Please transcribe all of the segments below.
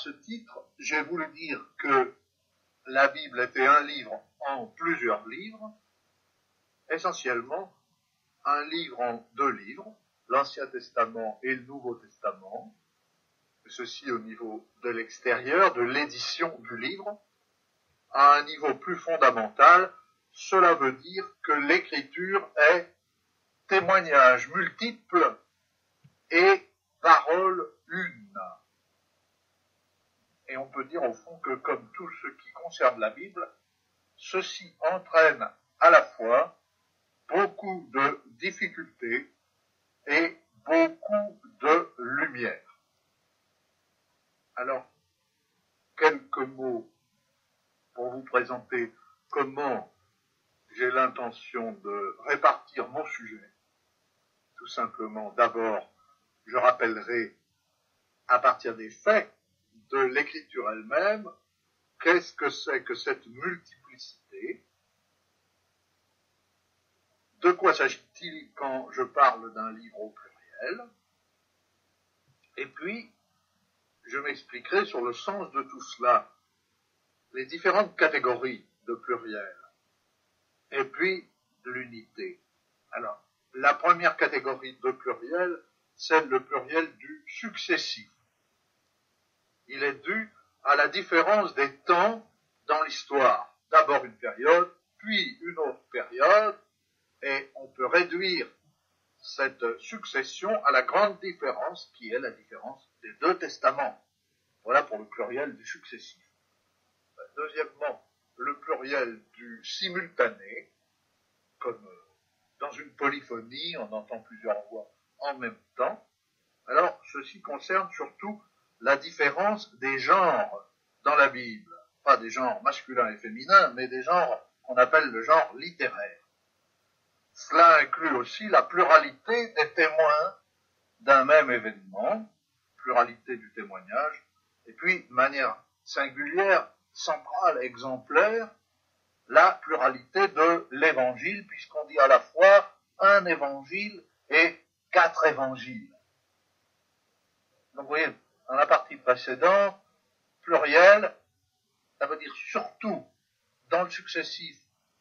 ce titre, j'ai voulu dire que la Bible était un livre en plusieurs livres, essentiellement un livre en deux livres, l'Ancien Testament et le Nouveau Testament, ceci au niveau de l'extérieur, de l'édition du livre. À un niveau plus fondamental, cela veut dire que l'écriture est témoignage multiple et parole une. Et on peut dire au fond que comme tout ce qui concerne la Bible, ceci entraîne à la fois beaucoup de difficultés et beaucoup de lumière. Alors, quelques mots pour vous présenter comment j'ai l'intention de répartir mon sujet. Tout simplement, d'abord, je rappellerai à partir des faits de l'écriture elle-même, qu'est-ce que c'est que cette multiplicité? De quoi s'agit-il quand je parle d'un livre au pluriel? Et puis, je m'expliquerai sur le sens de tout cela, les différentes catégories de pluriel, et puis l'unité. Alors, la première catégorie de pluriel, c'est le pluriel du successif. Il est dû à la différence des temps dans l'histoire. D'abord une période, puis une autre période, et on peut réduire cette succession à la grande différence qui est la différence des deux testaments. Voilà pour le pluriel du successif. Deuxièmement, le pluriel du simultané, comme dans une polyphonie, on entend plusieurs voix en même temps. Alors, ceci concerne surtout la différence des genres dans la Bible. Pas des genres masculins et féminins, mais des genres qu'on appelle le genre littéraire. Cela inclut aussi la pluralité des témoins d'un même événement, pluralité du témoignage, et puis, de manière singulière, centrale, exemplaire, la pluralité de l'évangile, puisqu'on dit à la fois un évangile et 4 évangiles. Donc vous voyez, dans la partie précédente, pluriel, ça veut dire surtout, dans le successif,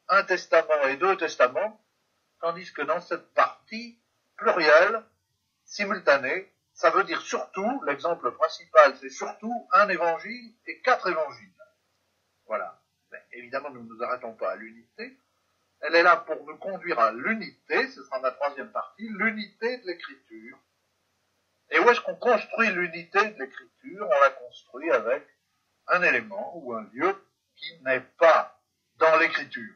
un testament et 2 testaments, tandis que dans cette partie, pluriel, simultané, ça veut dire surtout, l'exemple principal, c'est surtout un évangile et 4 évangiles. Voilà. Mais évidemment, nous ne nous arrêtons pas à l'unité. Elle est là pour nous conduire à l'unité, ce sera ma troisième partie, l'unité de l'écriture. Et où est-ce qu'on construit l'unité de l'écriture? On la construit avec un élément ou un lieu qui n'est pas dans l'écriture.